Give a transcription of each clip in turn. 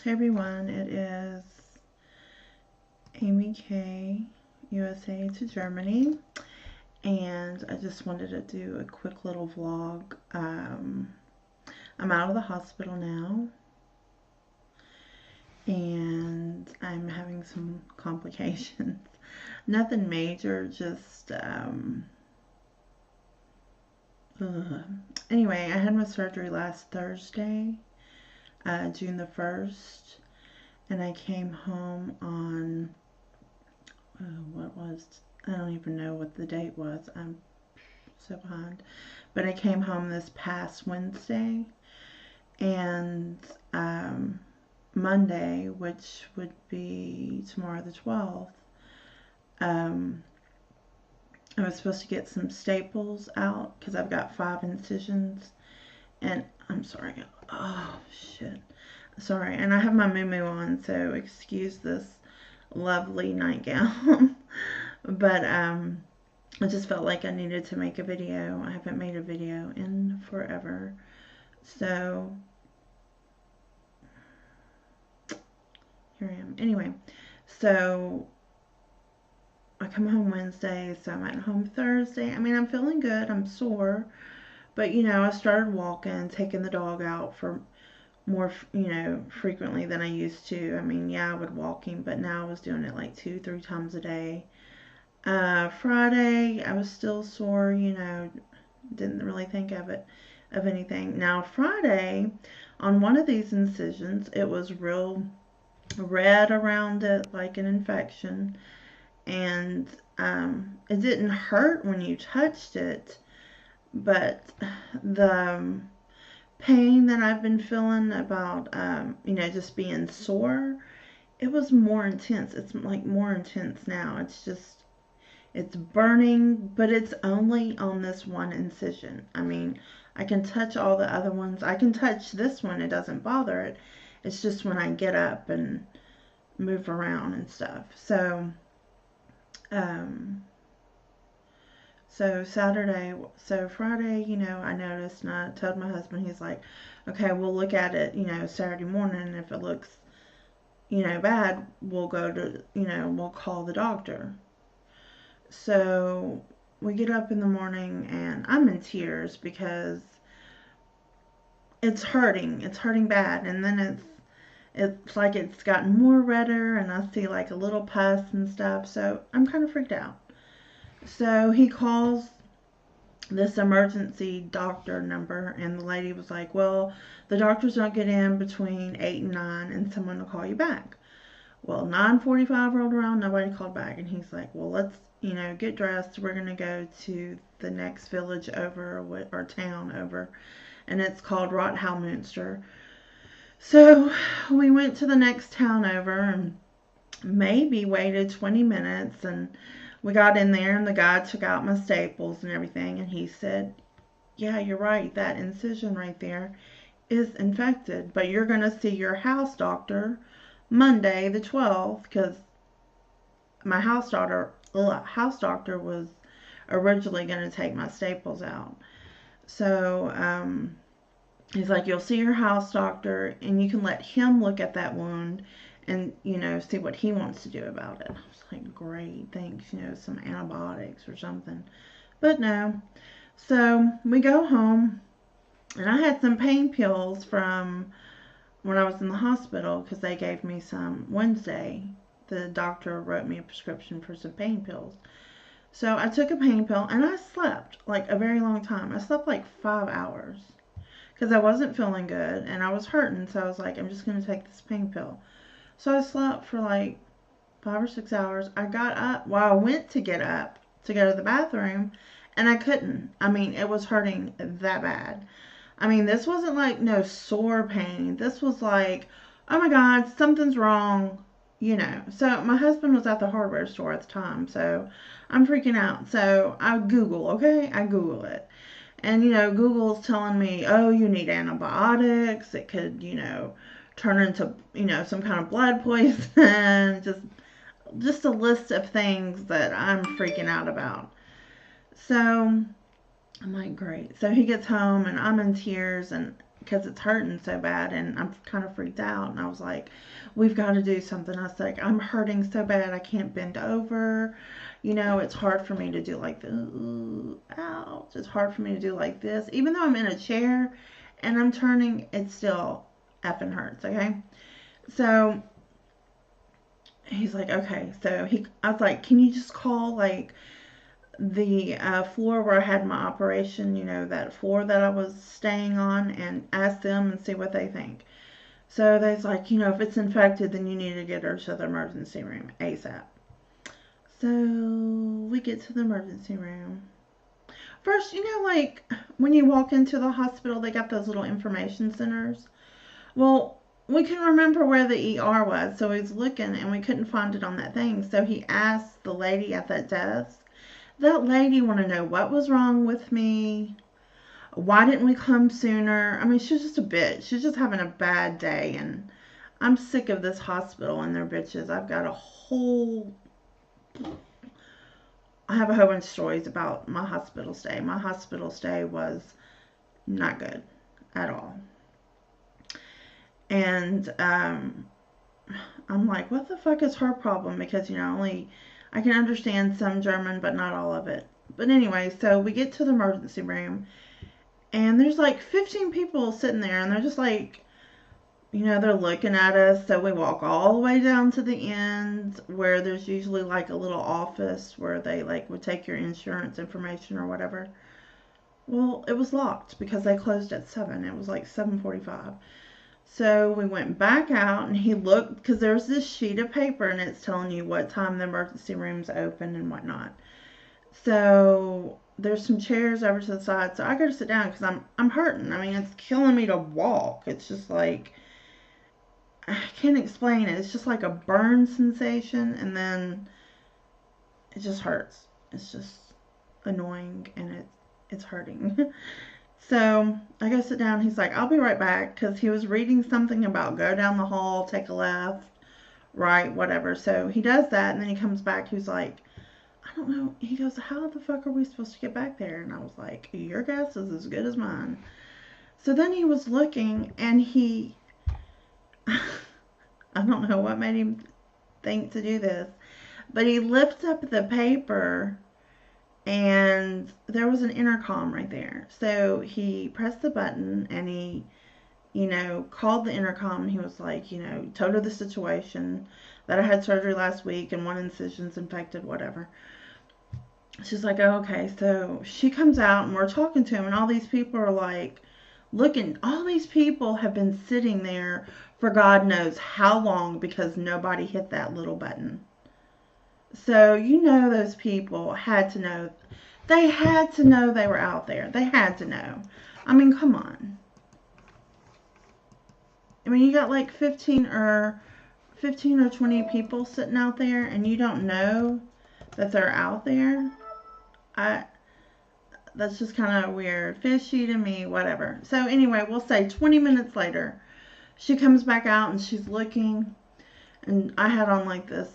Hey everyone, it is Amy K, USA to Germany, and I just wanted to do a quick little vlog. I'm out of the hospital now, and I'm having some complications. Nothing major, just, anyway, I had my surgery last Thursday, June the 1st. And I came home on, I don't even know what the date was. I'm so behind. But I came home this past Wednesday. And Monday, which would be tomorrow the 12th, I was supposed to get some staples out because I've got 5 incisions. And I'm sorry. Oh, shit. Sorry, and I have my muumuu on, so excuse this lovely nightgown. But I just felt like I needed to make a video. I haven't made a video in forever. So here I am. Anyway, so I come home Wednesday, so I'm at home Thursday. I mean, I'm feeling good. I'm sore. But, you know, I started walking, taking the dog out for more, frequently than I used to. I mean, yeah, I would walk him, but now I was doing it like 2-3 times a day. Friday, I was still sore, didn't really think of anything. Now, Friday, on one of these incisions, it was real red around it, like an infection, and it didn't hurt when you touched it, but the pain that I've been feeling about, just being sore, it was more intense. It's like more intense now. It's burning, but it's only on this one incision. I mean, I can touch all the other ones. I can touch this one. It doesn't bother it. It's just when I get up and move around and stuff. So Friday, I noticed, and I told my husband, he's like, okay, we'll look at it, Saturday morning, and if it looks, bad, we'll go to, we'll call the doctor. So we get up in the morning, and I'm in tears because it's hurting bad, and then it's like it's gotten more redder, and I see like a little pus and stuff, so I'm kind of freaked out. So he calls this emergency doctor number, and the lady was like, well, the doctors don't get in between 8 and 9, and someone will call you back. Well, 9:45 rolled around, nobody called back, and he's like, well, let's, get dressed. We're going to go to the next village over, or town over, and it's called Rothalmunster. So we went to the next town over, and maybe waited 20 minutes, and we got in there, and the guy took out my staples and everything, and he said, yeah, you're right, that incision right there is infected, but you're going to see your house doctor Monday the 12th, because my house doctor was originally going to take my staples out. So he's like, you'll see your house doctor, and you can let him look at that wound and, see what he wants to do about it. I was like, great, thanks, some antibiotics or something. But no. So we go home, and I had some pain pills from when I was in the hospital, because they gave me some Wednesday. The doctor wrote me a prescription for some pain pills. So I took a pain pill, and I slept like a very long time. I slept like 5 hours because I wasn't feeling good, and I was hurting, so I was like, I'm just going to take this pain pill. So I slept for like 5 or 6 hours. I got up. Well, I went to get up to go to the bathroom, and I couldn't. I mean, it was hurting that bad. I mean, this wasn't like no sore pain. This was like, oh my God, something's wrong, So my husband was at the hardware store at the time, so I'm freaking out. So I Google, okay? I Google it. And, Google's telling me, oh, you need antibiotics. It could, turn into, some kind of blood poison. Just a list of things that I'm freaking out about. So I'm like, great. So he gets home, and I'm in tears, and because it's hurting so bad, and I'm kind of freaked out. And I was like, we've got to do something. I was like, I'm hurting so bad, I can't bend over. It's hard for me to do like the, ouch. It's hard for me to do like this. Even though I'm in a chair and I'm turning, it still effing hurts, okay? So he's like, okay. So I was like, can you just call like the floor where I had my operation, that floor that I was staying on, and ask them and see what they think. So they's like, if it's infected, then you need to get her to the emergency room ASAP. So we get to the emergency room. First, like when you walk into the hospital, they got those little information centers. Well, we couldn't remember where the ER was, so he's looking and we couldn't find it on that thing. So he asked the lady at that desk. That lady wanted to know what was wrong with me. Why didn't we come sooner? I mean, she's just a bitch. She's just having a bad day, and I'm sick of this hospital and their bitches. I have a whole bunch of stories about my hospital stay. My hospital stay was not good at all. And I'm like, what the fuck is her problem? Because, I can understand some German, but not all of it. But anyway, so we get to the emergency room, and there's like 15 people sitting there, and they're just like, they're looking at us. So we walk all the way down to the end where there's usually like a little office where they like would take your insurance information or whatever. Well, it was locked because they closed at 7. It was like 7:45. So we went back out, and he looked, because there's this sheet of paper and it's telling you what time the emergency room's open and whatnot. So there's some chairs over to the side, so I gotta sit down because I'm hurting. I mean, it's killing me to walk. It's just like, I can't explain it. It's just like a burn sensation, and then it just hurts. It's just annoying, and it's hurting. So I go sit down. He's like, I'll be right back, because he was reading something about go down the hall, take a left, right, whatever. So he does that, and then he comes back. He's like, I don't know. He goes, how the fuck are we supposed to get back there? And I was like, your guess is as good as mine. So then he was looking, and I don't know what made him think to do this, but he lifts up the paper, and there was an intercom right there. So he pressed the button, and he, called the intercom, and he was like, told her the situation, that I had surgery last week and one incision's infected, whatever. She's like, oh, okay. So she comes out, and we're talking to him, and all these people are like looking. All these people have been sitting there for God knows how long, because nobody hit that little button. So, those people had to know. They had to know they were out there. They had to know. I mean, come on. I mean, you got like 15 or 20 people sitting out there, and you don't know that they're out there. That's just kind of weird. Fishy to me, whatever. So anyway, we'll say 20 minutes later, she comes back out, and she's looking, and I had on like this,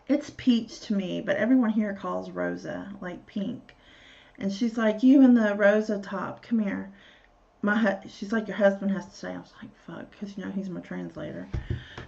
it's peach to me, but everyone here calls Rosa, like pink. And she's like, you in the Rosa top, come here. She's like, your husband has to stay. I was like, fuck, because, he's my translator.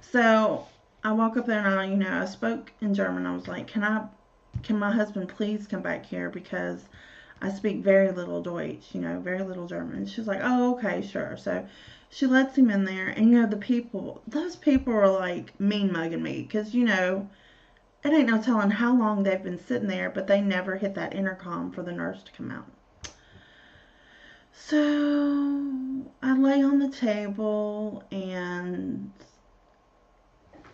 So I walk up there, and I spoke in German. I was like, can my husband please come back here, because I speak very little Deutsch, very little German. And she's like, oh, okay, sure. So she lets him in there, and those people are like mean mugging me, because, it ain't no telling how long they've been sitting there, but they never hit that intercom for the nurse to come out. So I lay on the table, and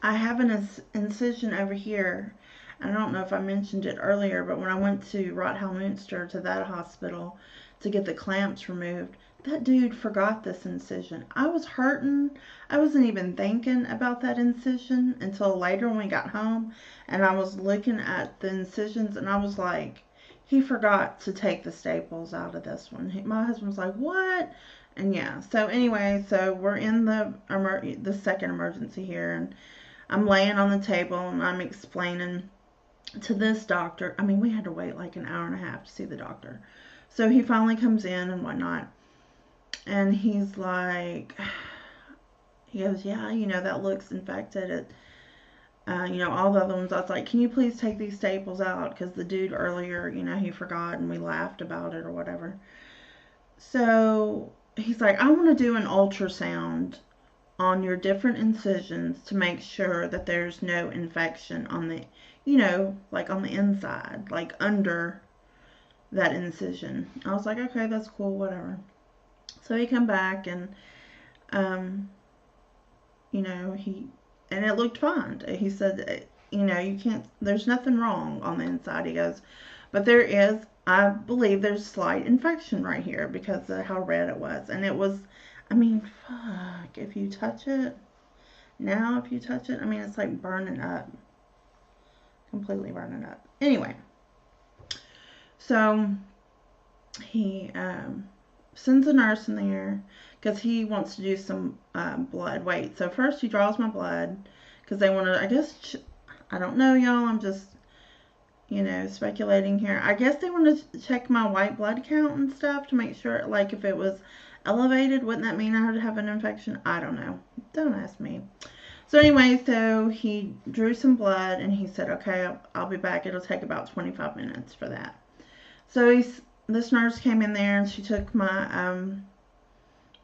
I have an incision over here. I don't know if I mentioned it earlier, but when I went to Rothalmünster, to that hospital, to get the clamps removed, that dude forgot this incision. I was hurting. I wasn't even thinking about that incision until later when we got home, and I was looking at the incisions, and I was like, he forgot to take the staples out of this one. My husband was like, what? And yeah, so anyway, so we're in the second emergency here, and I'm laying on the table, and I'm explaining to this doctor. I mean, we had to wait like an hour and a half to see the doctor. So he finally comes in and whatnot. And he's like, he goes, yeah, that looks infected. All the other ones, I was like, can you please take these staples out? Because the dude earlier, he forgot and we laughed about it or whatever. So he's like, I want to do an ultrasound on your different incisions to make sure that there's no infection on the, like on the inside, like under that incision. I was like, okay, that's cool, whatever. So he come back and, um, and it looked fine. He said, you can't, there's nothing wrong on the inside. He goes, but there is, I believe there's slight infection right here because of how red it was. And it was, fuck, if you touch it, it's like burning up. Completely burning up. Anyway, so he sends a nurse in there because he wants to do some blood. Wait, so first he draws my blood because they want to, I guess, I don't know, y'all. I'm just, speculating here. I guess they want to check my white blood count and stuff to make sure, like, if it was elevated, wouldn't that mean I would have an infection? I don't know. Don't ask me. So anyway, so he drew some blood and he said, okay, I'll be back. It'll take about 25 minutes for that. So this nurse came in there and she took my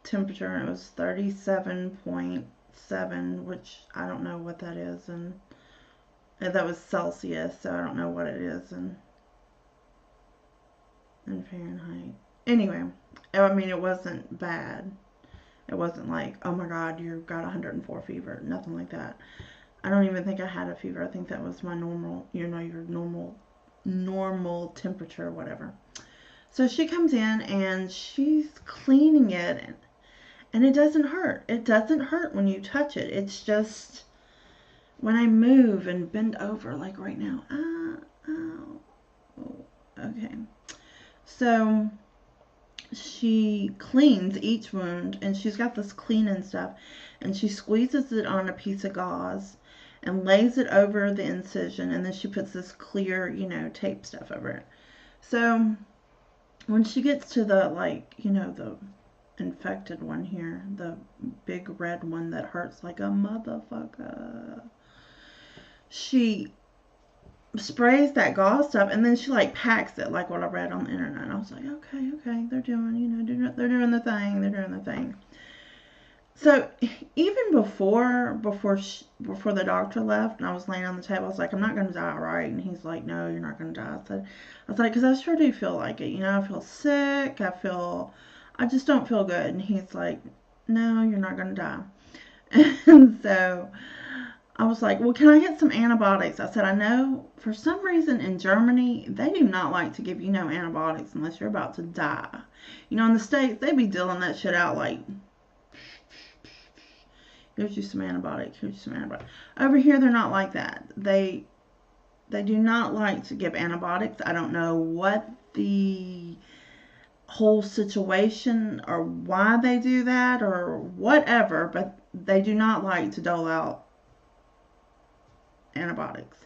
temperature and it was 37.7, which I don't know what that is, and that was Celsius, so I don't know what it is in Fahrenheit. Anyway, it wasn't bad. It wasn't like, oh my God, you've got 104 fever. Nothing like that. I don't even think I had a fever. I think that was my normal, your normal temperature, whatever. So she comes in and she's cleaning it, and it doesn't hurt. It doesn't hurt when you touch it. It's just when I move and bend over, like right now. Okay. So she cleans each wound, and she's got this cleaning stuff, and she squeezes it on a piece of gauze and lays it over the incision, and then she puts this clear, tape stuff over it. So when she gets to the, like, the infected one here, the big red one that hurts like a motherfucker, she sprays that gauze stuff, and then she like packs it, like what I read on the internet. I was like, okay, they're doing, they're doing the thing. So even before the doctor left, and I was laying on the table, I was like, I'm not gonna die, right? And he's like, no, you're not gonna die. I was like, because I sure do feel like it. I feel sick. I just don't feel good. And he's like, no, you're not gonna die. And so I was like, well, can I get some antibiotics? I said, I know for some reason in Germany, they do not like to give you no antibiotics unless you're about to die. In the States, they be dealing that shit out like, here's you some antibiotics, here's you some antibiotics. Over here, they're not like that. They do not like to give antibiotics. I don't know what the whole situation or why they do that or whatever, but they do not like to dole out antibiotics.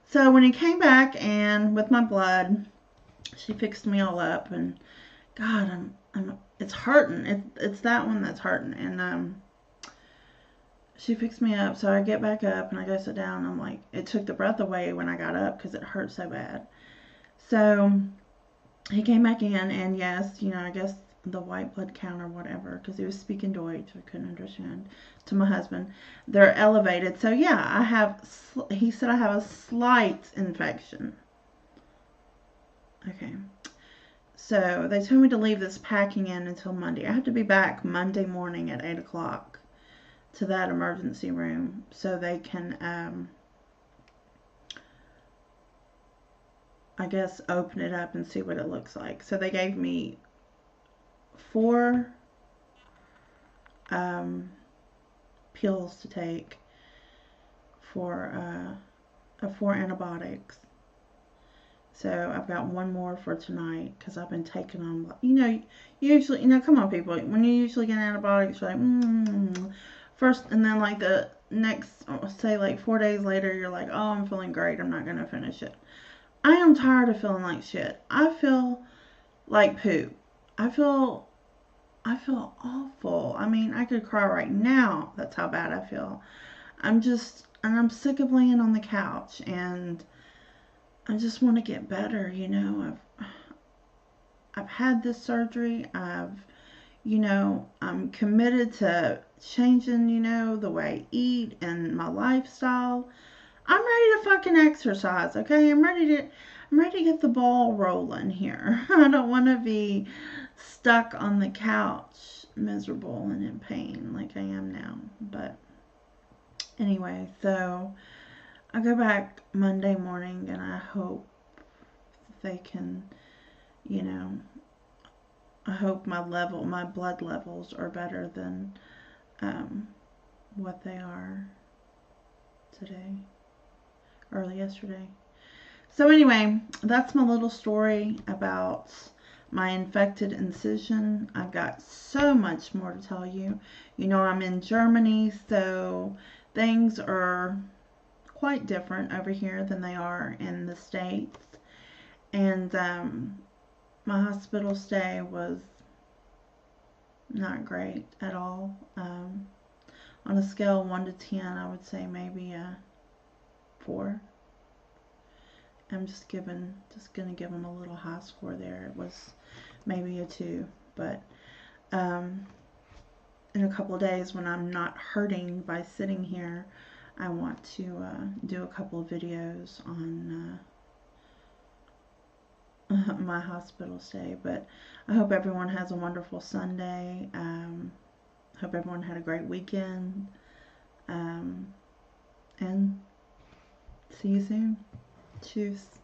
So when he came back and with my blood, she fixed me all up, and God, it's hurting. It's that one that's hurting, and she fixed me up. So I get back up and I go sit down. I'm like, it took the breath away when I got up because it hurt so bad. So he came back in, and yes, I guess the white blood count or whatever, because he was speaking Deutsch, I couldn't understand, to my husband, they're elevated. So yeah, he said I have a slight infection. Okay. So they told me to leave this packing in until Monday. I have to be back Monday morning at 8 o'clock to that emergency room so they can, I guess, open it up and see what it looks like. So they gave me 4 pills to take for 4 antibiotics. So I've got 1 more for tonight because I've been taking them. Usually, come on, people. When you usually get antibiotics, you're like, first, and then like the next, say like 4 days later, you're like, oh, I'm feeling great. I'm not gonna finish it. I am tired of feeling like shit. I feel like poop. I feel I feel awful. I mean, I could cry right now. That's how bad I feel. I'm sick of laying on the couch, and I just want to get better. I've had this surgery. I'm committed to changing, the way I eat and my lifestyle. I'm ready to fucking exercise, okay? I'm ready to get the ball rolling here. I don't want to be stuck on the couch, miserable and in pain like I am now. But anyway, so I go back Monday morning, and I hope they can, you know, I hope my blood levels are better than um, what they are today, early yesterday. So anyway, that's my little story about my infected incision. I've got so much more to tell you. I'm in Germany, so things are quite different over here than they are in the States. And my hospital stay was not great at all. On a scale of 1 to 10, I would say maybe a 4. I'm just gonna give them a little high score there. It was maybe a 2, but in a couple of days, when I'm not hurting by sitting here, I want to do a couple of videos on my hospital stay. But I hope everyone has a wonderful Sunday. Hope everyone had a great weekend. And see you soon. Tschüss.